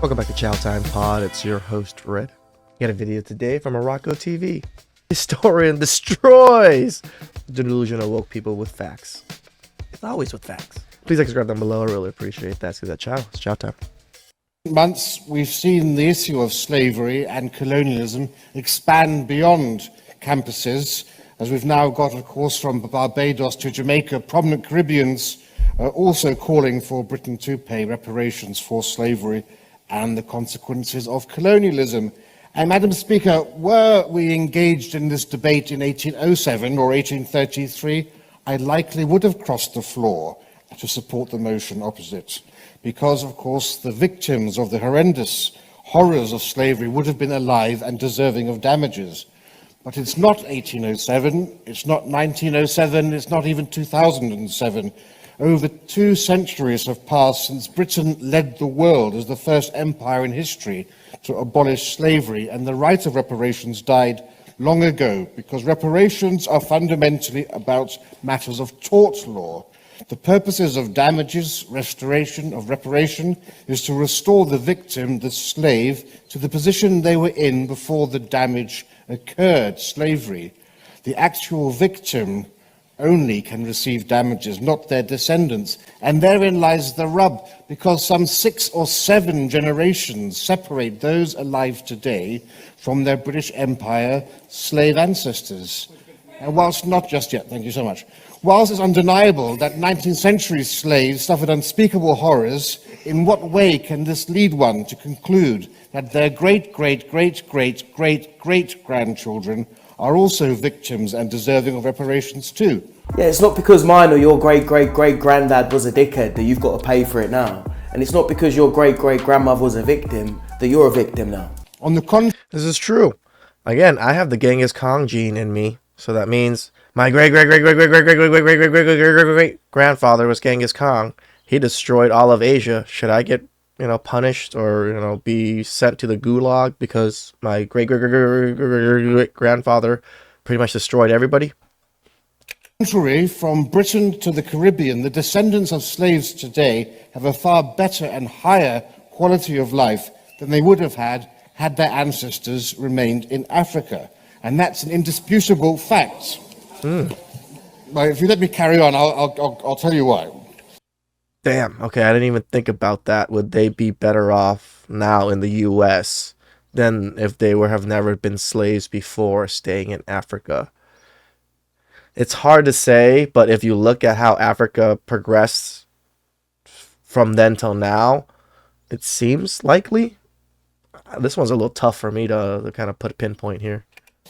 Welcome back to TheChowTimePod. It's your host, Red. We got a video today from Morocco TV. Historian destroys delusional woke people with facts. It's always with facts. Please like, subscribe down below. I really appreciate that. See that chow. It's chow time. Months, we've seen the issue of slavery and colonialism expand beyond campuses, as we've now got, of course, from Barbados to Jamaica, prominent Caribbeans also calling for Britain to pay reparations for slavery and the consequences of colonialism. And, Madam Speaker, were we engaged in this debate in 1807 or 1833, I likely would have crossed the floor to support the motion opposite, because, of course, the victims of the horrendous horrors of slavery would have been alive and deserving of damages. But it's not 1807, it's not 1907, it's not even 2007. Over 2 centuries have passed since Britain led the world as the first empire in history to abolish slavery, and the right of reparations died long ago, because reparations are fundamentally about matters of tort law. The purposes of damages, restoration of reparation, is to restore the victim, the slave, to the position they were in before the damage occurred, slavery. The actual victim only can receive damages, not their descendants. And therein lies the rub, because some 6 or 7 generations separate those alive today from their British Empire slave ancestors. And whilst not just yet, thank you so much. Whilst it's undeniable that 19th century slaves suffered unspeakable horrors, in what way can this lead one to conclude that their great-great-great-great-great-grandchildren are also victims and deserving of reparations too? Yeah, it's not because mine or your great-great-great-granddad was a dickhead that you've got to pay for it now. And it's not because your great-great-grandmother was a victim that you're a victim now. On the contrary, This is true. Again, I have the Genghis Khan gene in me, so that means my great-great-great-great-great-great-great-great-great-great-grandfather was Genghis Khan. He destroyed all of Asia. Should I get, punished or, be sent to the gulag because my great-great-great-great-great-grandfather pretty much destroyed everybody? from Britain to the Caribbean, the descendants of slaves today have a far better and higher quality of life than they would have had their ancestors remained in Africa. And that's an indisputable fact. Well, if you let me carry on, I'll tell you why. Damn, okay, I didn't even think about that. Would they be better off now in the U.S. than if they have never been slaves before staying in Africa? It's hard to say, but if you look at how Africa progressed from then till now, it seems likely. This one's a little tough for me to kind of put a pinpoint here.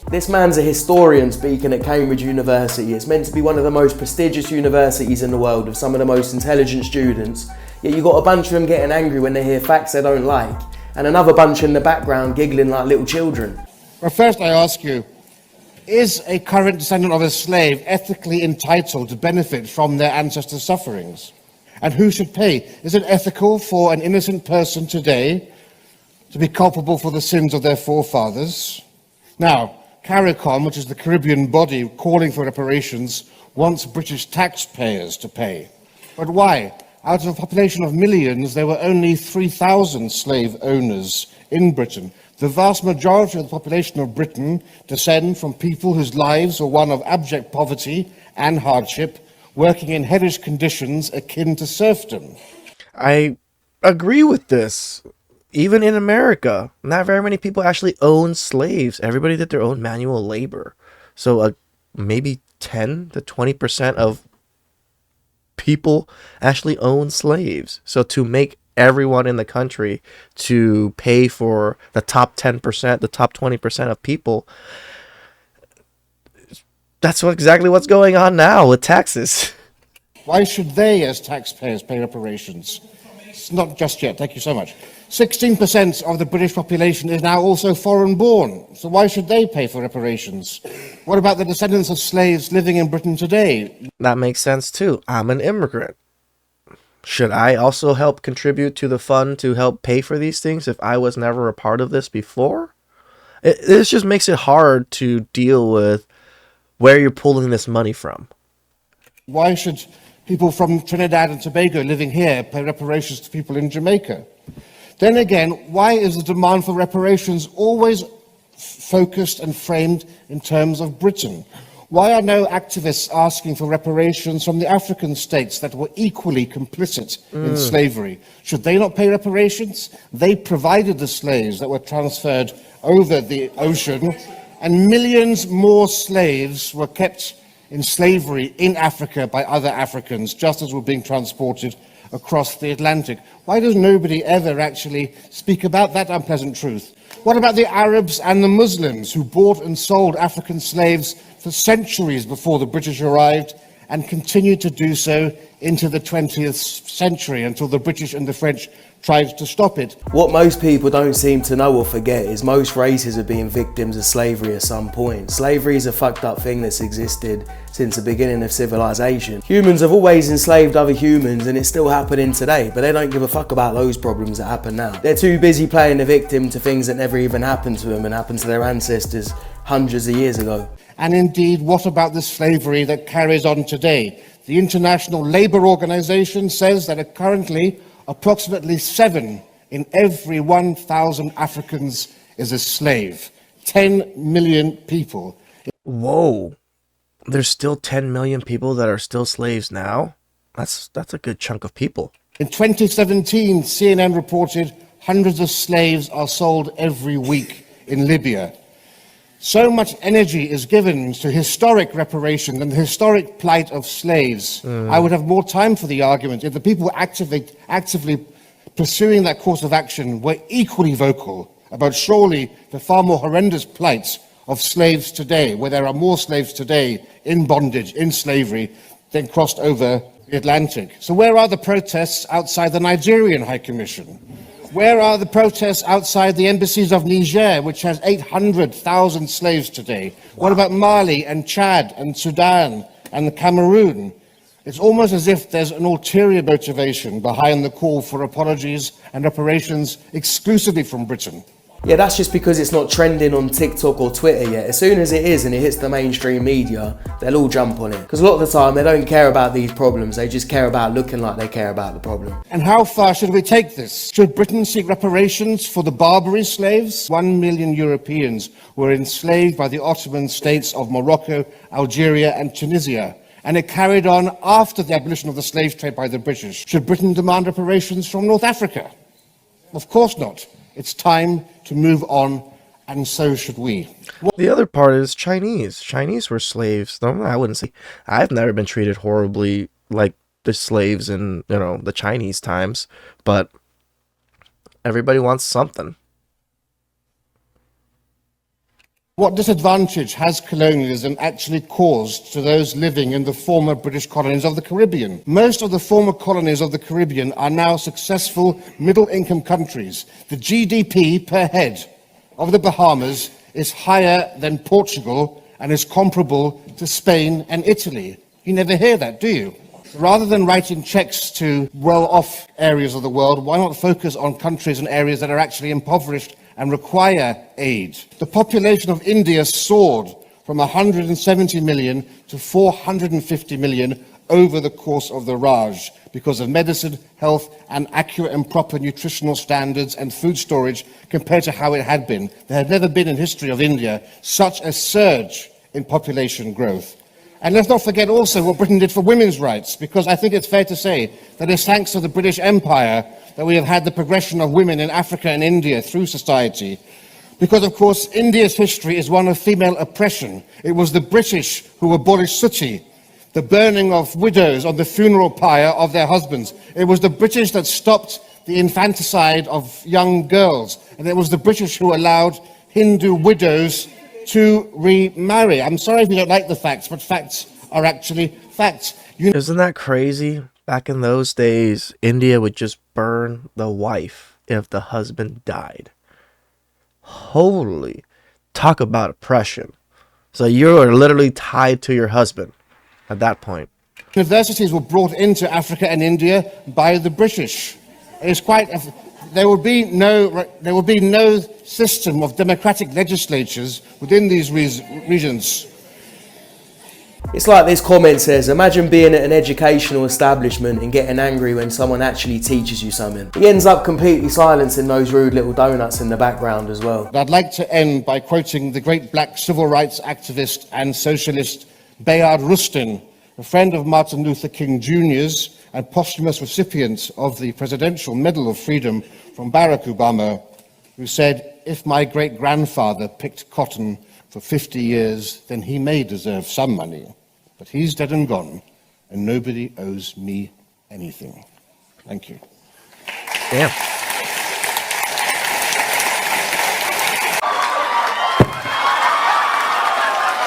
This man's a historian speaking at Cambridge University. It's meant to be one of the most prestigious universities in the world with some of the most intelligent students. Yet you've got a bunch of them getting angry when they hear facts they don't like, and another bunch in the background giggling like little children. Well, first I ask you, is a current descendant of a slave ethically entitled to benefit from their ancestors' sufferings? And who should pay? Is it ethical for an innocent person today to be culpable for the sins of their forefathers? Now, CARICOM, which is the Caribbean body calling for reparations, wants British taxpayers to pay. But why? Out of a population of millions, there were only 3,000 slave owners in Britain. The vast majority of the population of Britain descend from people whose lives were one of abject poverty and hardship, working in hellish conditions akin to serfdom. I agree with this. Even in America, not very many people actually own slaves. Everybody did their own manual labor. So maybe 10 to 20% of people actually own slaves. So to make everyone in the country to pay for the top 10%, the top 20% of people, that's exactly what's going on now with taxes. Why should they, as taxpayers, pay reparations? It's not just yet. Thank you so much. 16% of the British population is now also foreign-born, so why should they pay for reparations? What about the descendants of slaves living in Britain today? That makes sense too. I'm an immigrant. Should I also help contribute to the fund to help pay for these things if I was never a part of this before? This just makes it hard to deal with where you're pulling this money from. Why should people from Trinidad and Tobago living here pay reparations to people in Jamaica? Then again, why is the demand for reparations always focused and framed in terms of Britain? Why are no activists asking for reparations from the African states that were equally complicit in slavery? Should they not pay reparations? They provided the slaves that were transferred over the ocean, and millions more slaves were kept in slavery in Africa by other Africans, just as were being transported across the Atlantic. Why does nobody ever actually speak about that unpleasant truth? What about the Arabs and the Muslims who bought and sold African slaves for centuries before the British arrived and continued to do so into the 20th century until the British and the French tried to stop it? What most people don't seem to know or forget is most races have been victims of slavery at some point. Slavery is a fucked up thing that's existed since the beginning of civilization. Humans have always enslaved other humans and it's still happening today, but they don't give a fuck about those problems that happen now. They're too busy playing the victim to things that never even happened to them and happened to their ancestors hundreds of years ago. And indeed, what about the slavery that carries on today? The International Labour Organization says that currently approximately 7 in every 1,000 Africans is a slave. 10 million people. Whoa. There's still 10 million people that are still slaves now? That's a good chunk of people. In 2017, CNN reported hundreds of slaves are sold every week in Libya. So much energy is given to historic reparation and the historic plight of slaves. I would have more time for the argument if the people actively pursuing that course of action were equally vocal about surely the far more horrendous plight of slaves today, where there are more slaves today in bondage, in slavery, than crossed over the Atlantic. So where are the protests outside the Nigerian High Commission? Where are the protests outside the embassies of Niger, which has 800,000 slaves today? What about Mali and Chad and Sudan and Cameroon? It's almost as if there's an ulterior motivation behind the call for apologies and reparations exclusively from Britain. Yeah, that's just because it's not trending on TikTok or Twitter yet. As soon as it is and it hits the mainstream media, they'll all jump on it. Because a lot of the time, they don't care about these problems. They just care about looking like they care about the problem. And how far should we take this? Should Britain seek reparations for the Barbary slaves? 1 million Europeans were enslaved by the Ottoman states of Morocco, Algeria, and Tunisia. And it carried on after the abolition of the slave trade by the British. Should Britain demand reparations from North Africa? Of course not. It's time to move on, and so should we. The other part is Chinese. Chinese were slaves. No, I wouldn't say. I've never been treated horribly like the slaves in, the Chinese times, but everybody wants something. What disadvantage has colonialism actually caused to those living in the former British colonies of the Caribbean? Most of the former colonies of the Caribbean are now successful middle-income countries. The GDP per head of the Bahamas is higher than Portugal and is comparable to Spain and Italy. You never hear that, do you? Rather than writing checks to well-off areas of the world, why not focus on countries and areas that are actually impoverished and require aid? The population of India soared from 170 million to 450 million over the course of the Raj because of medicine, health, and accurate and proper nutritional standards and food storage compared to how it had been. There had never been in history of India such a surge in population growth. And let's not forget also what Britain did for women's rights, because I think it's fair to say that it's thanks to the British Empire that we have had the progression of women in Africa and India through society. Because, of course, India's history is one of female oppression. It was the British who abolished sutti, the burning of widows on the funeral pyre of their husbands. It was the British that stopped the infanticide of young girls. And it was the British who allowed Hindu widows to remarry. I'm sorry if you don't like the facts, but facts are actually facts. Isn't that crazy? Back in those days, India would just burn the wife if the husband died. Holy, talk about oppression. So you are literally tied to your husband at that point. Universities were brought into Africa and India by the British. It's quite. There will be no system of democratic legislatures within these regions. It's like this comment says, imagine being at an educational establishment and getting angry when someone actually teaches you something. He ends up completely silencing those rude little donuts in the background as well. I'd like to end by quoting the great black civil rights activist and socialist Bayard Rustin, a friend of Martin Luther King Jr.'s and posthumous recipient of the Presidential Medal of Freedom from Barack Obama, who said, "If my great-grandfather picked cotton for 50 years, then he may deserve some money. But he's dead and gone, and nobody owes me anything." Thank you. Damn.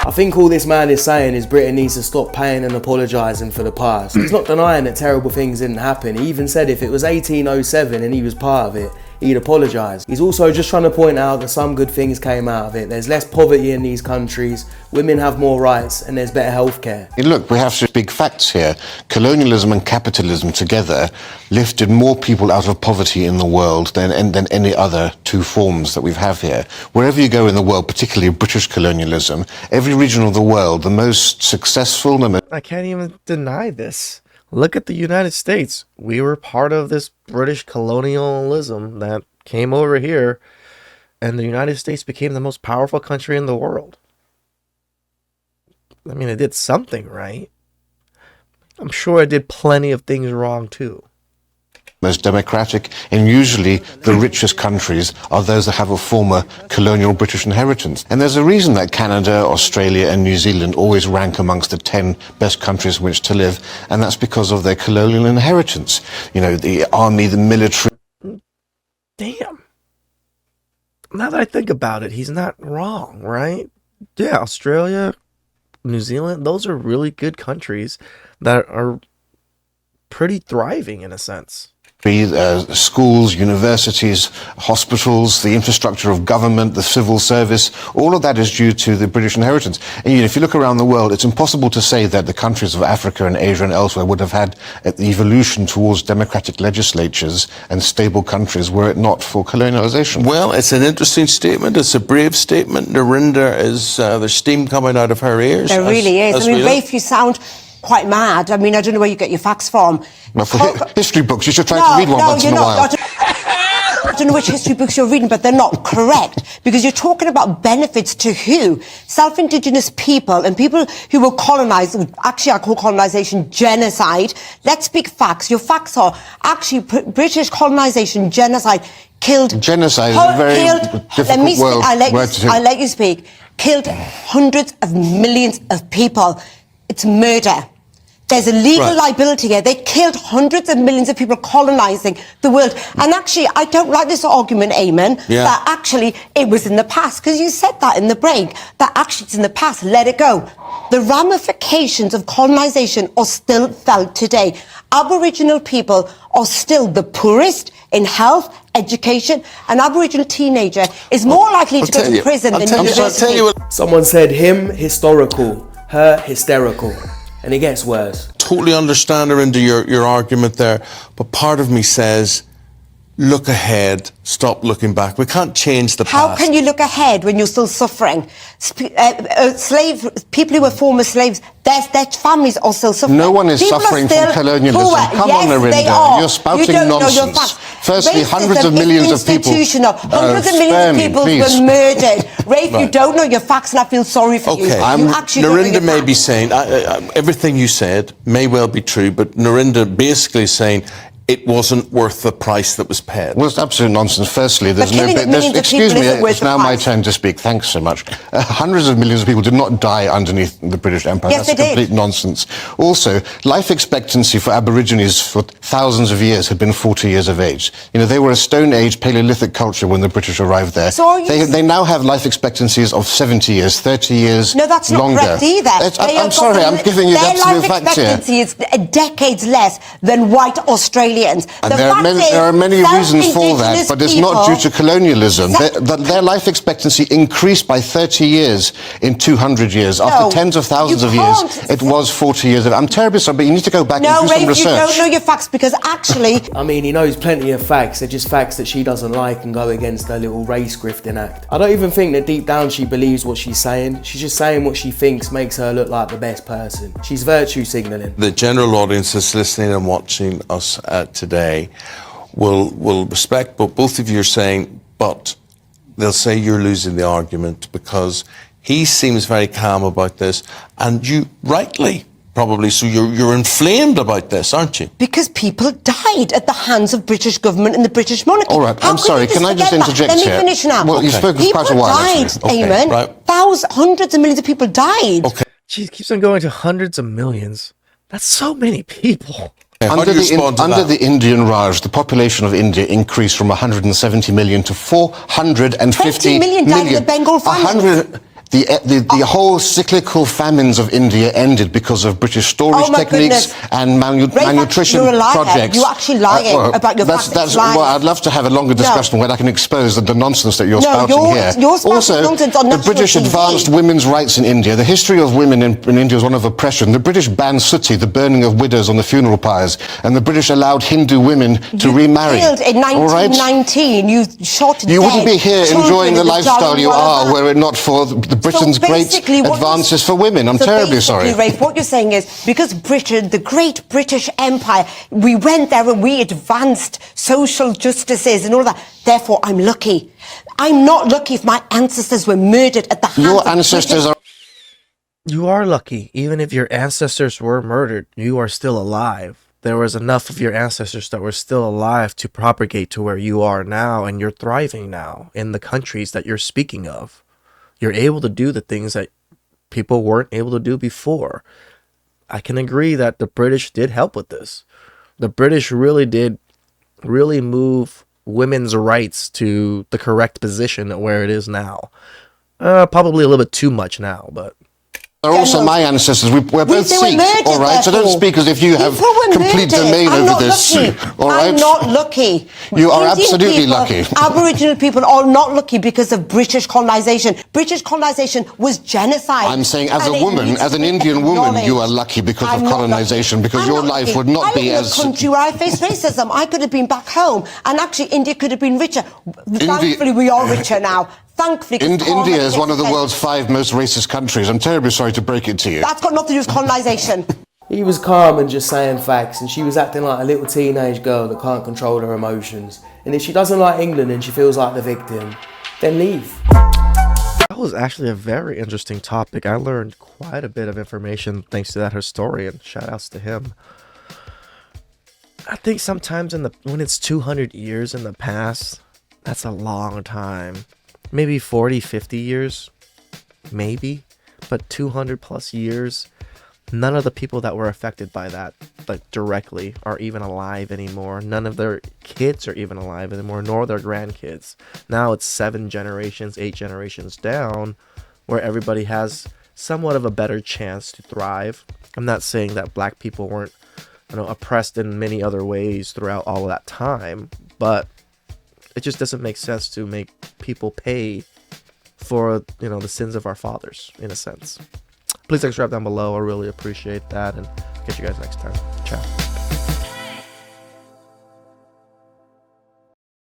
I think all this man is saying is Britain needs to stop paying and apologising for the past. He's not denying that terrible things didn't happen. He even said if it was 1807 and he was part of it, he'd apologise. He's also just trying to point out that some good things came out of it. There's less poverty in these countries, women have more rights, and there's better healthcare. Look, we have some big facts here. Colonialism and capitalism together lifted more people out of poverty in the world than any other two forms that we have here. Wherever you go in the world, particularly British colonialism, every region of the world, the most successful, I can't even deny this. Look at the United States. We were part of this British colonialism that came over here, and the United States became the most powerful country in the world. I mean, it did something right. I'm sure it did plenty of things wrong too. most democratic, and usually the richest countries are those that have a former colonial British inheritance. And there's a reason that Canada, Australia and New Zealand always rank amongst the 10 best countries in which to live, and that's because of their colonial inheritance. You know, the army, the military. Damn. Now that I think about it, he's not wrong, right? Yeah, Australia, New Zealand, those are really good countries that are pretty thriving in a sense. Schools, universities, hospitals, the infrastructure of government, the civil service, all of that is due to the British inheritance. And if you look around the world, it's impossible to say that the countries of Africa and Asia and elsewhere would have had the evolution towards democratic legislatures and stable countries were it not for colonialization. Well, it's an interesting statement. It's a brave statement. Narendra is, there's steam coming out of her ears. There really is. I mean, Rafe, you sound quite mad. I mean, I don't know where you get your facts from. Well, for history books, you should try to read one once in a while. I don't know which history books you're reading, but they're not correct, because you're talking about benefits to who? Self-indigenous people and people who were colonised. Actually, I call colonisation genocide. Let's speak facts. Your facts are actually British colonisation, genocide, killed... Genocide is a very difficult word. I'll let you speak. Killed hundreds of millions of people. It's murder. There's a legal liability here. They killed hundreds of millions of people colonising the world. And actually, I don't like this argument, Eamon, that actually it was in the past, because you said that in the break, that actually it's in the past, let it go. The ramifications of colonisation are still felt today. Aboriginal people are still the poorest in health, education. An Aboriginal teenager is more likely to go to prison than university. Someone said him historical, her hysterical. And it gets worse. Totally understand her into your argument there, but part of me says, look ahead, stop looking back. We can't change the past. How can you look ahead when you're still suffering? People who were former slaves, their families are still suffering. No one is suffering from colonialism. Come on, Narendra, you're spouting nonsense. Firstly, hundreds of millions of people... Hundreds of millions of people were murdered. Rafe, you don't know your facts, and I feel sorry for you. Narendra may be saying, everything you said may well be true, but Narendra basically is saying, it wasn't worth the price that was paid. Well, it's absolute nonsense. Firstly, there's no... Excuse me, it's now my turn to speak. Thanks so much. Hundreds of millions of people did not die underneath the British Empire. Yes, that's complete nonsense. Also, life expectancy for Aborigines for thousands of years had been 40 years of age. You know, they were a Stone Age Paleolithic culture when the British arrived there. So they now have life expectancies of 70 years, 30 years longer. No, that's not correct either. I'm sorry, I'm giving you the absolute facts here. Their life expectancy is decades less than white Australians. millions. And The there are many reasons for that, but it's not due to colonialism. Their life expectancy increased by 30 years in 200 years. After tens of thousands of years, it was 40 years. I'm terribly sorry, but you need to go back and do some research. No, Rafe, you don't know your facts, because actually... I mean, he knows plenty of facts. They're just facts that she doesn't like and go against her little race grifting act. I don't even think that deep down she believes what she's saying. She's just saying what she thinks makes her look like the best person. She's virtue signalling. The general audience that's listening and watching us today will respect what both of you are saying, but they'll say you're losing the argument because he seems very calm about this, and you rightly probably, so you're inflamed about this, aren't you? Because people died at the hands of British government and the British monarchy. All right, I'm sorry, can I just interject here? Let me here? finish now. Well, you've spoken people quite a while, died, actually. Eamon. Right. Hundreds of millions of people died. Okay. Jeez, keeps on going to hundreds of millions. That's so many people. Under the Indian Raj, the population of India increased from 170 million to 450 20 million died in the Bengal famine. The whole cyclical famines of India ended because of British storage techniques and malnutrition you're a liar. projects. You're actually lying about your facts. Well, I'd love to have a longer discussion where I can expose the nonsense that you're spouting here. Also, the British advanced women's rights in India. The history of women in India is one of oppression. The British banned sutti, the burning of widows on the funeral pyres, and the British allowed Hindu women to remarry. Killed in 1919. You shot You wouldn't be here enjoying the lifestyle you are were it not for the Britain's great advances for women. I'm terribly sorry. Rafe, what you're saying is, because Britain, the great British Empire, we went there and we advanced social justices and all that. Therefore, I'm lucky. I'm not lucky if my ancestors were murdered at the hands Your ancestors are... You are lucky. Even if your ancestors were murdered, you are still alive. There was enough of your ancestors that were still alive to propagate to where you are now, and you're thriving now in the countries that you're speaking of. You're able to do the things that people weren't able to do before. I can agree that the British did help with this. The British really did move women's rights to the correct position where it is now. Probably a little bit too much now, but... They're also my ancestors. We're both Sikhs, all right? So don't speak as if you have complete domain over this, all right? I'm not lucky. You are absolutely lucky. Aboriginal people are not lucky because of British colonisation. British colonisation was genocide. I'm saying as a woman, as an Indian woman, you are lucky because of colonisation, because your life would not be as... I live in a country where I face racism. I could have been back home, and actually India could have been richer. Thankfully, we are richer now. Thankfully, India is one of the world's 5 most racist countries. I'm terribly sorry to break it to you. That's got nothing to do with colonisation. He was calm and just saying facts, and she was acting like a little teenage girl that can't control her emotions. And if she doesn't like England and she feels like the victim, then leave. That was actually a very interesting topic. I learned quite a bit of information thanks to that historian. Shout outs to him. I think sometimes when it's 200 years in the past, that's a long time. Maybe 40, 50 years, maybe, but 200 plus years, none of the people that were affected by that, like directly, are even alive anymore. None of their kids are even alive anymore, nor their grandkids. Now it's 7 generations, 8 generations down, where everybody has somewhat of a better chance to thrive. I'm not saying that black people weren't, oppressed in many other ways throughout all of that time, but it just doesn't make sense to make people pay for, the sins of our fathers, in a sense. Please subscribe down below. I really appreciate that, and catch you guys next time. Ciao.